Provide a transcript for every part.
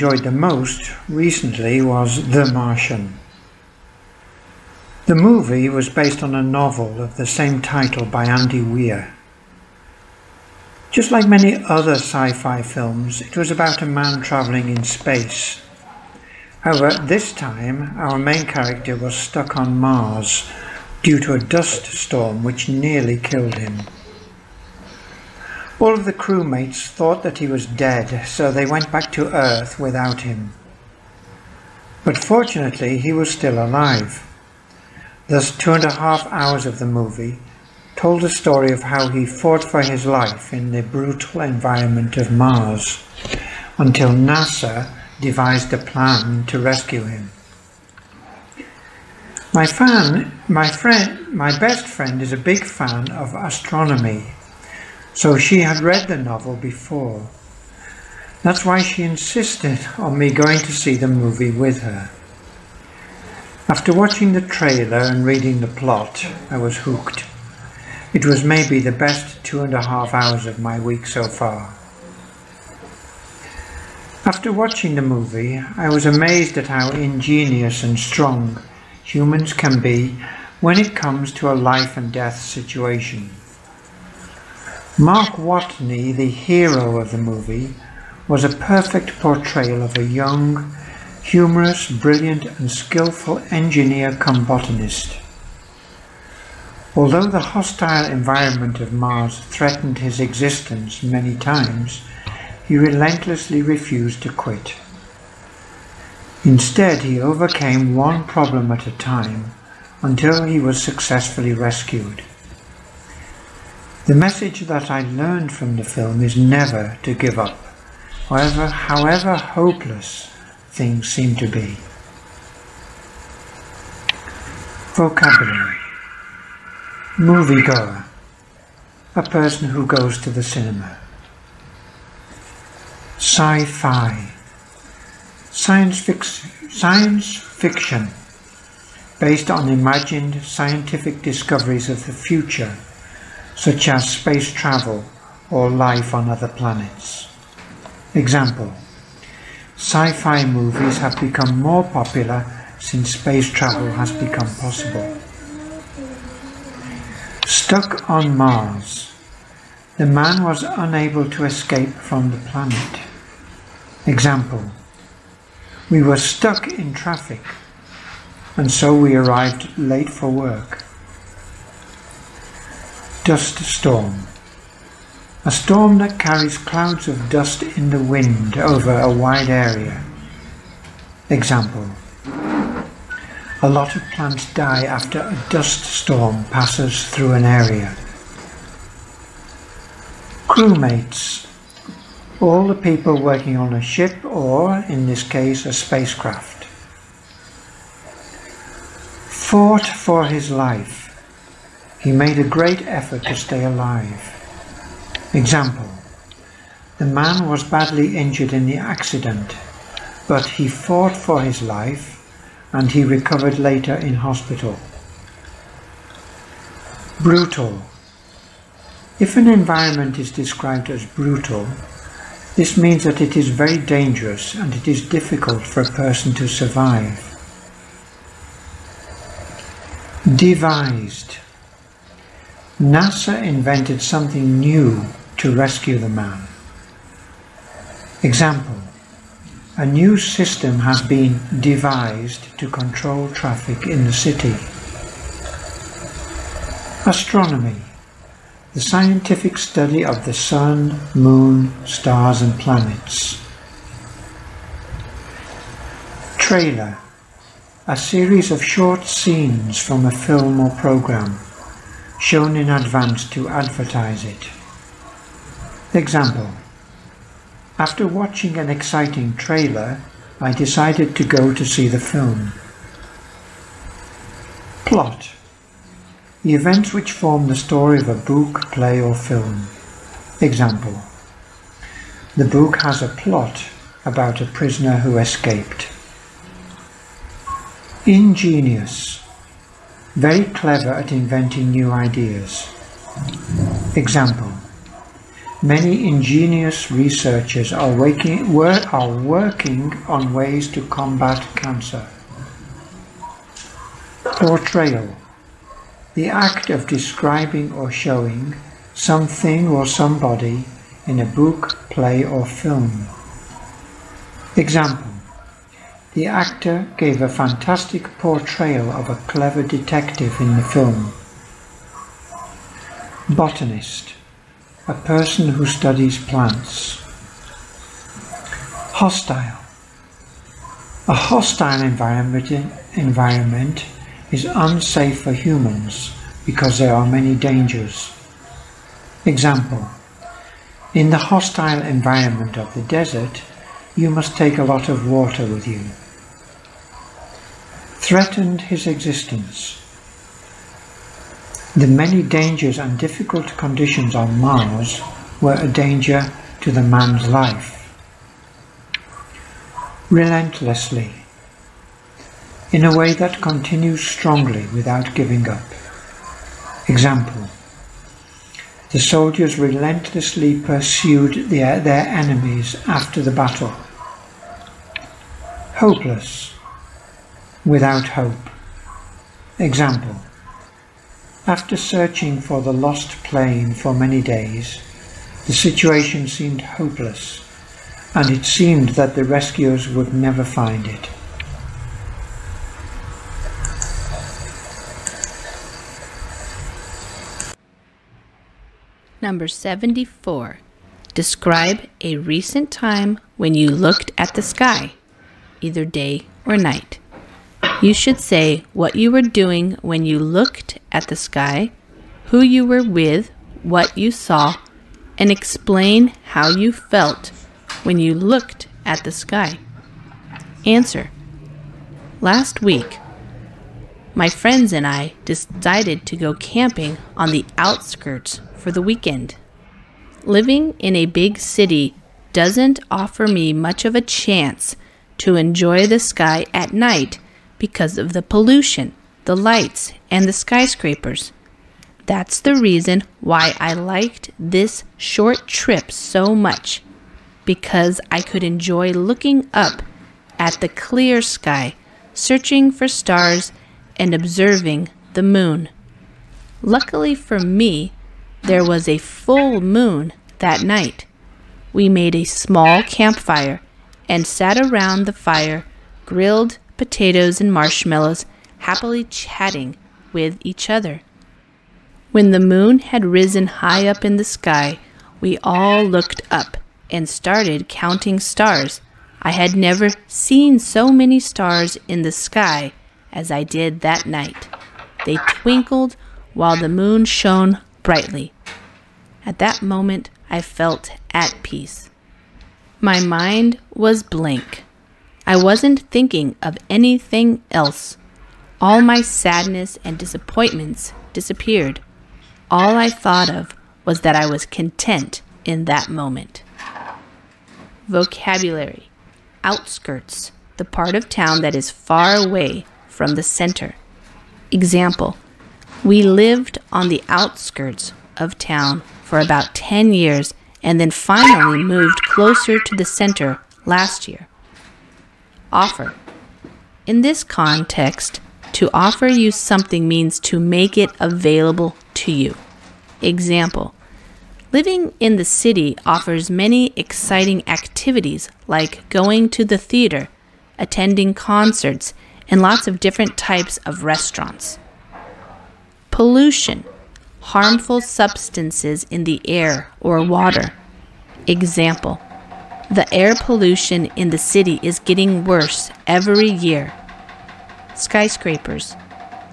enjoyed the most recently was The Martian. The movie was based on a novel of the same title by Andy Weir. Just like many other sci-fi films, it was about a man travelling in space. However, this time our main character was stuck on Mars due to a dust storm which nearly killed him. All of the crewmates thought that he was dead, so they went back to Earth without him. But fortunately, he was still alive. Thus, 2.5 hours of the movie told the story of how he fought for his life in the brutal environment of Mars until NASA devised a plan to rescue him. My best friend is a big fan of astronomy, so she had read the novel before. That's why she insisted on me going to see the movie with her. After watching the trailer and reading the plot, I was hooked. It was maybe the best 2.5 hours of my week so far. After watching the movie, I was amazed at how ingenious and strong humans can be when it comes to a life and death situation. Mark Watney, the hero of the movie, was a perfect portrayal of a young, humorous, brilliant and skillful engineer-cum-botanist. Although the hostile environment of Mars threatened his existence many times, he relentlessly refused to quit. Instead, he overcame one problem at a time until he was successfully rescued. The message that I learned from the film is never to give up, however hopeless things seem to be. Vocabulary. Moviegoer. A person who goes to the cinema. Sci-fi. Science fiction, based on imagined scientific discoveries of the future, such as space travel or life on other planets. Example: sci-fi movies have become more popular since space travel has become possible. Stuck on Mars. The man was unable to escape from the planet. Example: we were stuck in traffic, and so we arrived late for work. Dust storm. A storm that carries clouds of dust in the wind over a wide area. Example: a lot of plants die after a dust storm passes through an area. Crewmates. All the people working on a ship or, in this case, a spacecraft. Fought for his life. He made a great effort to stay alive. Example: the man was badly injured in the accident, but he fought for his life and he recovered later in hospital. Brutal. If an environment is described as brutal, this means that it is very dangerous and it is difficult for a person to survive. Devised. NASA invented something new to rescue the man. Example: a new system has been devised to control traffic in the city. Astronomy. The scientific study of the sun, moon, stars and planets. Trailer. A series of short scenes from a film or program, shown in advance to advertise it. Example: after watching an exciting trailer, I decided to go to see the film. Plot. The events which form the story of a book, play or film. Example: the book has a plot about a prisoner who escaped. Ingenious. Very clever at inventing new ideas. Example: Many ingenious researchers are working on ways to combat cancer. Portrayal. The act of describing or showing something or somebody in a book, play or film. Example. The actor gave a fantastic portrayal of a clever detective in the film. Botanist. A person who studies plants. Hostile. A hostile environment is unsafe for humans because there are many dangers. Example. In the hostile environment of the desert, you must take a lot of water with you. Threatened his existence. The many dangers and difficult conditions on Mars were a danger to the man's life. Relentlessly. In a way that continues strongly without giving up. Example. The soldiers relentlessly pursued their enemies after the battle. Hopeless. Without hope. Example. After searching for the lost plane for many days, the situation seemed hopeless, and it seemed that the rescuers would never find it. Number 74. Describe a recent time when you looked at the sky, either day or night. You should say what you were doing when you looked at the sky, who you were with, what you saw, and explain how you felt when you looked at the sky. Answer. Last week, my friends and I decided to go camping on the outskirts for the weekend. Living in a big city doesn't offer me much of a chance to enjoy the sky at night because of the pollution, the lights, and the skyscrapers. That's the reason why I liked this short trip so much, because I could enjoy looking up at the clear sky, searching for stars, and observing the moon. Luckily for me, there was a full moon that night. We made a small campfire and sat around the fire, grilled potatoes and marshmallows, happily chatting with each other. When the moon had risen high up in the sky, we all looked up and started counting stars. I had never seen so many stars in the sky as I did that night. They twinkled while the moon shone brightly. At that moment, I felt at peace. My mind was blank. I wasn't thinking of anything else. All my sadness and disappointments disappeared. All I thought of was that I was content in that moment. Vocabulary. Outskirts, the part of town that is far away from the center. Example, we lived on the outskirts of town for about 10 years and then finally moved closer to the center last year. Offer. In this context, to offer you something means to make it available to you. Example, living in the city offers many exciting activities like going to the theater, attending concerts, and lots of different types of restaurants. Pollution, harmful substances in the air or water. Example, the air pollution in the city is getting worse every year. Skyscrapers,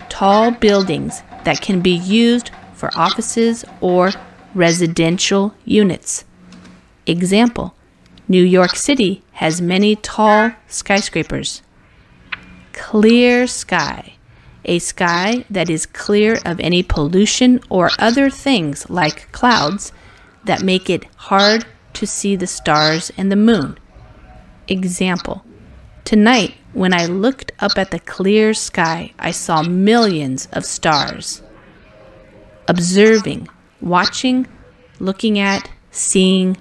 tall buildings that can be used for offices or residential units. Example, New York City has many tall skyscrapers. Clear sky, a sky that is clear of any pollution or other things like clouds that make it hard to see the stars and the moon. Example, tonight when I looked up at the clear sky, I saw millions of stars. Observing, watching, looking at, seeing.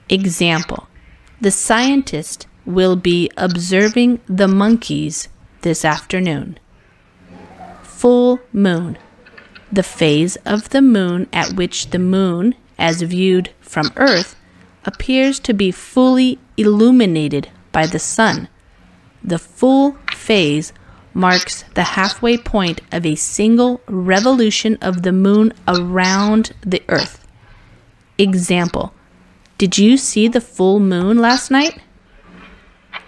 Example, the scientist will be observing the monkeys this afternoon. Full moon, the phase of the moon at which the moon, as viewed from Earth, appears to be fully illuminated by the sun. The full phase marks the halfway point of a single revolution of the moon around the Earth. Example, did you see the full moon last night?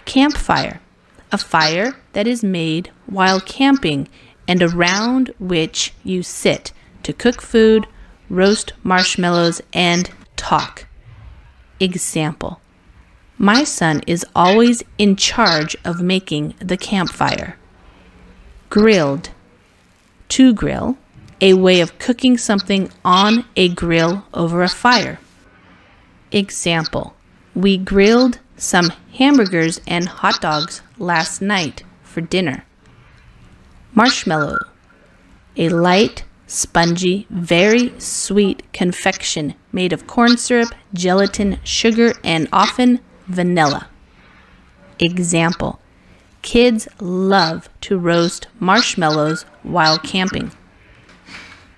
Campfire, a fire that is made while camping and around which you sit to cook food, roast marshmallows, and talk. Example, my son is always in charge of making the campfire. Grilled, to grill, a way of cooking something on a grill over a fire. Example, we grilled some hamburgers and hot dogs last night for dinner. Marshmallow, a light, spongy, very sweet confection made of corn syrup, gelatin, sugar, and often vanilla. Example, kids love to roast marshmallows while camping.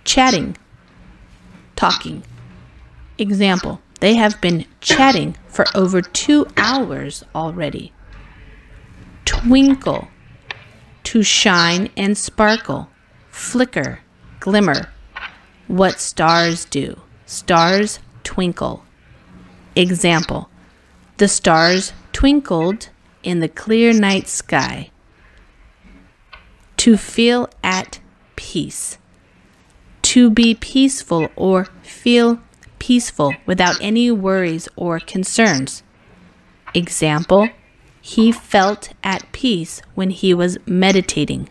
Chatting, talking. Example, they have been chatting for over 2 hours already. Twinkle, to shine and sparkle. Flicker, glimmer. What stars do. Stars twinkle. Example, the stars twinkled in the clear night sky. To feel at peace. To be peaceful or feel peaceful without any worries or concerns. Example, he felt at peace when he was meditating.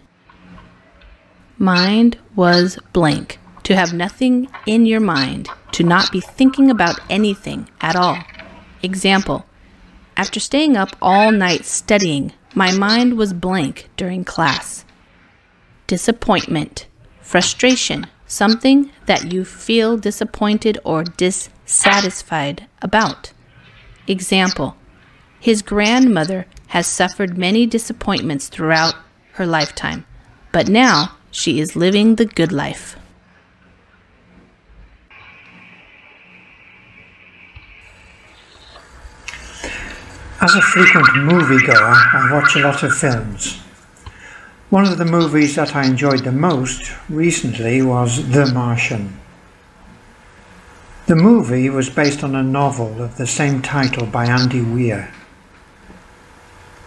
Mind was blank, to have nothing in your mind, to not be thinking about anything at all. Example, after staying up all night studying, my mind was blank during class. Disappointment, frustration, something that you feel disappointed or dissatisfied about. Example, his grandmother has suffered many disappointments throughout her lifetime, but now she is living the good life. As a frequent moviegoer, I watch a lot of films. One of the movies that I enjoyed the most recently was The Martian. The movie was based on a novel of the same title by Andy Weir.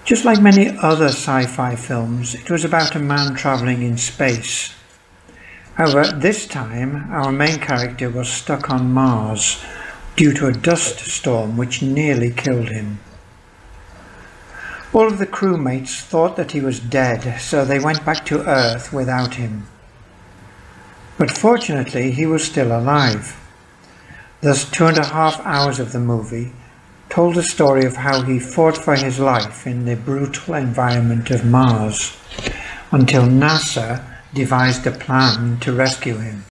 Just like many other sci-fi films, it was about a man travelling in space. However, this time our main character was stuck on Mars due to a dust storm which nearly killed him. All of the crewmates thought that he was dead, so they went back to Earth without him. But fortunately, he was still alive. Thus, 2.5 hours of the movie told the story of how he fought for his life in the brutal environment of Mars, until NASA devised a plan to rescue him.